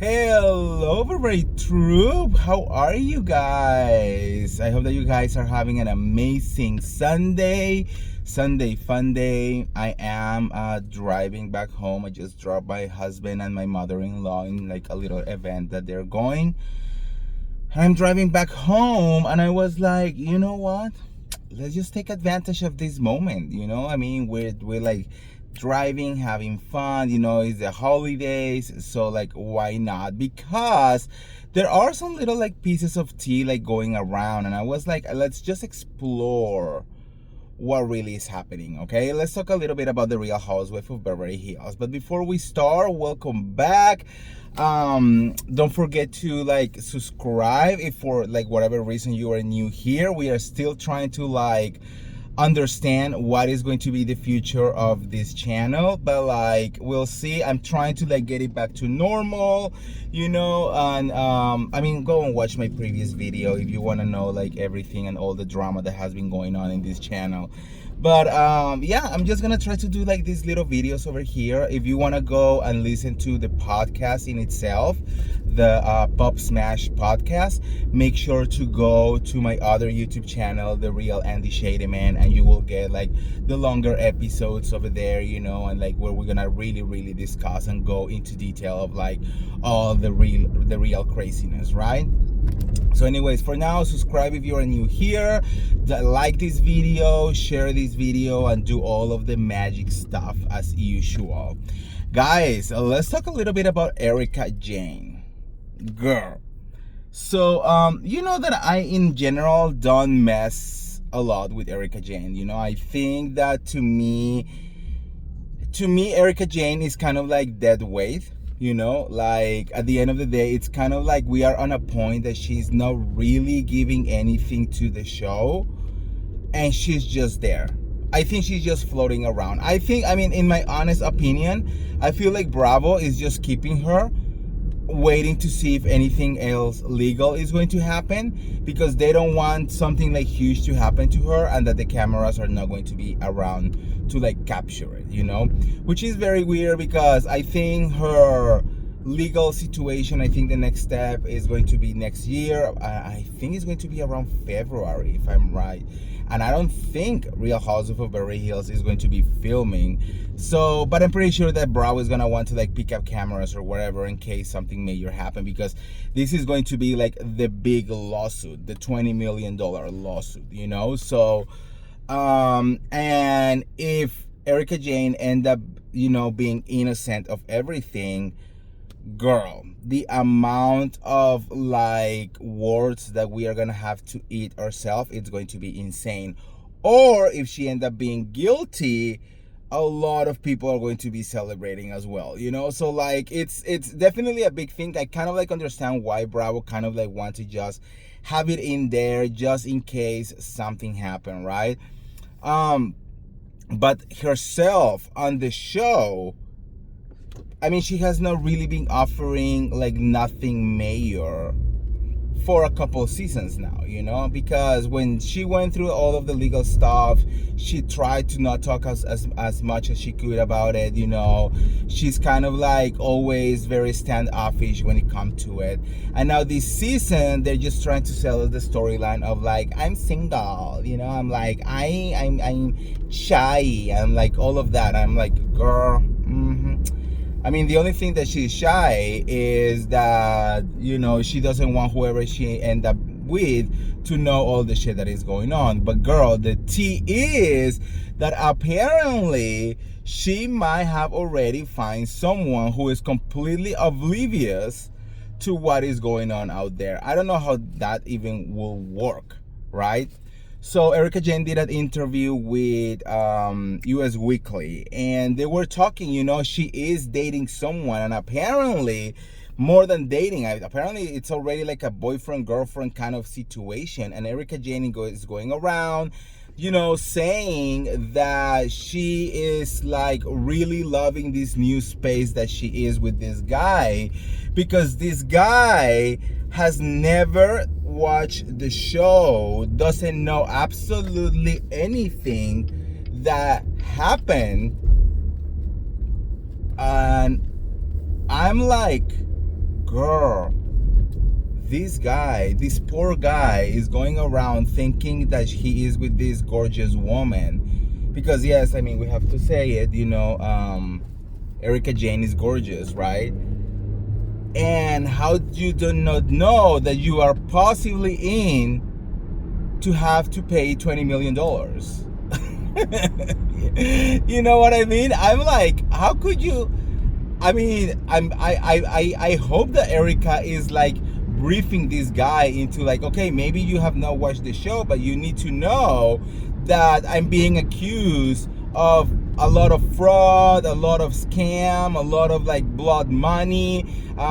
Hello, very troop. How are you guys? I hope that you guys are having an amazing Sunday fun day. I am driving back home. I just dropped my husband and my mother-in-law in like a little event that they're going. I'm driving back home, and I was like, you know what? Let's just take advantage of this moment. I mean, we're like driving, having fun. It's the holidays, so like, why not? Because there are some little like pieces of tea like going around, and I was like, let's just explore what really is happening. Okay, let's talk a little bit about the Real Housewife of Beverly Hills. But before we start, welcome back. Don't forget to like subscribe if for like whatever reason you are new here. We are still trying to like understand what is going to be the future of this channel, but like we'll see. I'm trying to like get it back to normal, and I mean, go and watch my previous video if you want to know like everything and all the drama that has been going on in this channel. But yeah, I'm just gonna try to do like these little videos over here. If you want to go and listen to the podcast in itself, the Pop Smash podcast, make sure to go to my other YouTube channel, The Real Andy Man, and you will get like the longer episodes over there, and like where we're gonna really discuss and go into detail of like all the real craziness, right? So anyways, for now, subscribe if you are new here, like this video, share this video, and do all of the magic stuff as usual. Guys, let's talk a little bit about Erika Jayne. Girl. So, you know that I, in general, don't mess a lot with Erika Jayne. I think that to me, Erika Jayne is kind of like dead weight. Like at the end of the day, it's kind of like we are on a point that she's not really giving anything to the show, and she's just there. I think she's just floating around. I mean, in my honest opinion, I feel like Bravo is just keeping her, waiting to see if anything else legal is going to happen, because they don't want something like huge to happen to her and that the cameras are not going to be around to like capture it, which is very weird, because I think her legal situation, I think the next step is going to be next year. I think it's going to be around February, if I'm right. And I don't think Real Housewives of Beverly Hills is going to be filming. So, but I'm pretty sure that Bravo is going to want to like pick up cameras or whatever in case something major happen, because this is going to be like the big lawsuit, the $20 million lawsuit, So, and if Erika Jayne end up, being innocent of everything, girl, the amount of like words that we are gonna have to eat ourselves, it's going to be insane. Or if she end up being guilty, a lot of people are going to be celebrating as well, so like it's definitely a big thing. I kind of like understand why Bravo kind of like want to just have it in there just in case something happen, right? But herself on the show, I mean, she has not really been offering like nothing major for a couple of seasons now, because when she went through all of the legal stuff, she tried to not talk as much as she could about it. She's kind of like always very standoffish when it comes to it. And now this season, they're just trying to sell us the storyline of like, I'm single, I'm like, I'm shy, I'm like all of that. I'm like, girl, I mean, the only thing that she's shy is that, she doesn't want whoever she end up with to know all the shit that is going on. But girl, the tea is that apparently she might have already found someone who is completely oblivious to what is going on out there. I don't know how that even will work, right? So Erika Jayne did an interview with US Weekly, and they were talking, she is dating someone, and apparently more than dating, apparently it's already like a boyfriend girlfriend kind of situation. And Erika Jayne is going around, saying that she is like really loving this new space that she is with this guy, because this guy has never watched the show, doesn't know absolutely anything that happened. And I'm like, girl, this poor guy is going around thinking that he is with this gorgeous woman. Because yes, I mean, we have to say it, Erika Jayne is gorgeous, right? And how you do not know that you are possibly in to have to pay $20 million? You know what I mean? I'm like, how could you? I mean, I hope that Erika is like briefing this guy into like, okay, maybe you have not watched the show, but you need to know that I'm being accused of a lot of fraud, a lot of scam, a lot of like blood money.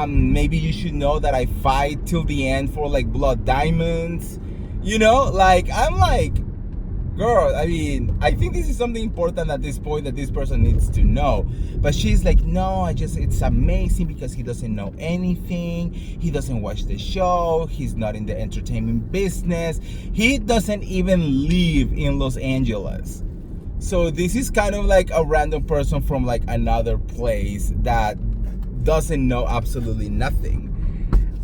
Maybe you should know that I fight till the end for like blood diamonds. Like I'm like, girl, I mean, I think this is something important at this point that this person needs to know. But she's like, no, it's amazing because he doesn't know anything. He doesn't watch the show. He's not in the entertainment business. He doesn't even live in Los Angeles. So this is kind of like a random person from like another place that doesn't know absolutely nothing.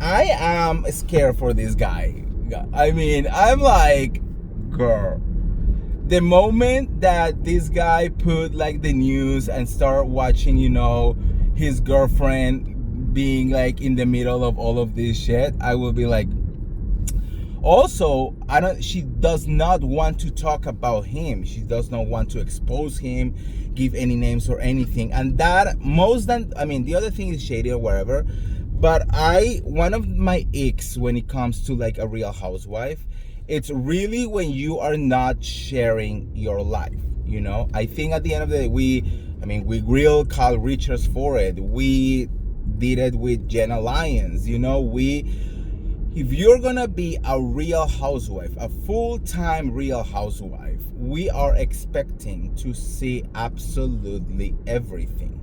I am scared for this guy. I mean, I'm like, girl. The moment that this guy put like the news and start watching, his girlfriend being like in the middle of all of this shit, I will be like, also, she does not want to talk about him. She does not want to expose him, give any names or anything. And that the other thing is shady or whatever. But one of my icks when it comes to like a Real Housewife, it's really when you are not sharing your life. I think at the end of the day, we grilled Kyle Richards for it. We did it with Jenna Lyons. If you're gonna be a Real Housewife, a full-time Real Housewife, we are expecting to see absolutely everything,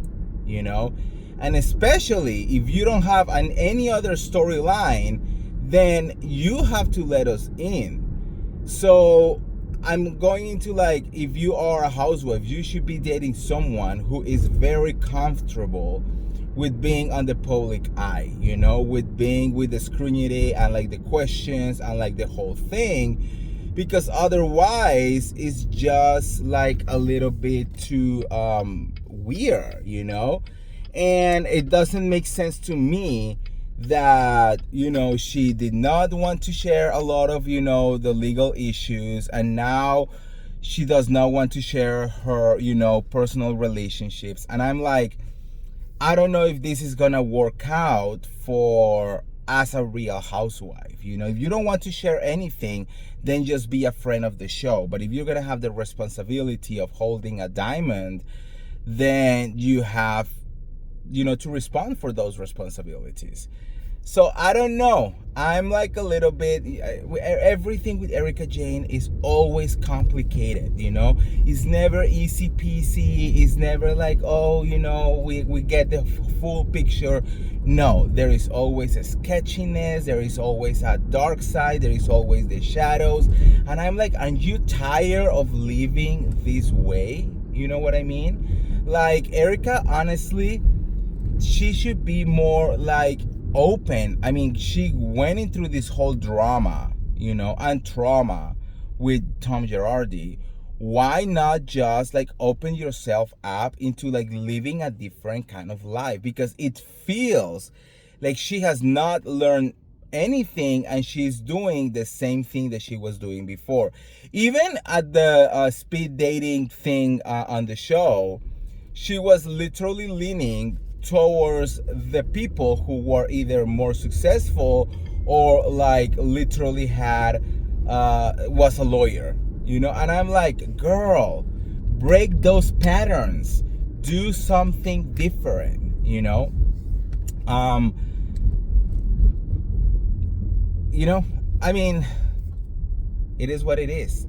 and especially if you don't have any other storyline, then you have to let us in. So I'm going into like, if you are a housewife, you should be dating someone who is very comfortable with being on the public eye, with being with the scrutiny and like the questions and like the whole thing, because otherwise it's just like a little bit too weird, and it doesn't make sense to me that she did not want to share a lot of the legal issues, and now she does not want to share her personal relationships. And I'm like, I don't know if this is gonna work out for as a Real Housewife. If you don't want to share anything, then just be a friend of the show. But if you're gonna have the responsibility of holding a diamond, then you have to respond for those responsibilities. So I don't know. I'm like a little bit, everything with Erika Jayne is always complicated, It's never easy peasy. It's never like, we get the full picture. No, there is always a sketchiness. There is always a dark side. There is always the shadows. And I'm like, aren't you tired of living this way? You know what I mean? Like, Erika, honestly, she should be more like open. I mean, she went through this whole drama, and trauma with Tom Girardi. Why not just like open yourself up into like living a different kind of life? Because it feels like she has not learned anything and she's doing the same thing that she was doing before. Even at the speed dating thing on the show, she was literally leaning towards the people who were either more successful or like literally had was a lawyer, and I'm like, girl, break those patterns, do something different, I mean, it is what it is.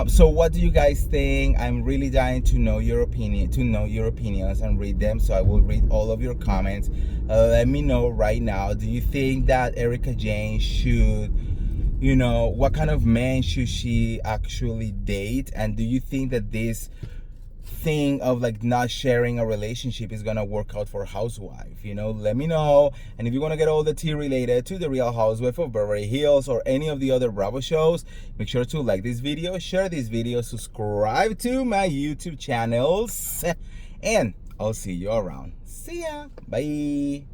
So what do you guys think? I'm really dying to know your opinions and read them. So I will read all of your comments. Let me know right now. Do you think that Erika Jayne should, what kind of man should she actually date? And do you think that this thing of like not sharing a relationship is gonna work out for a housewife. You know, let me know. And if you want to get all the tea related to the Real Housewife of Beverly Hills or any of the other Bravo shows, make sure to like this video, share this video, subscribe to my YouTube channels, and I'll see you around. See ya. Bye.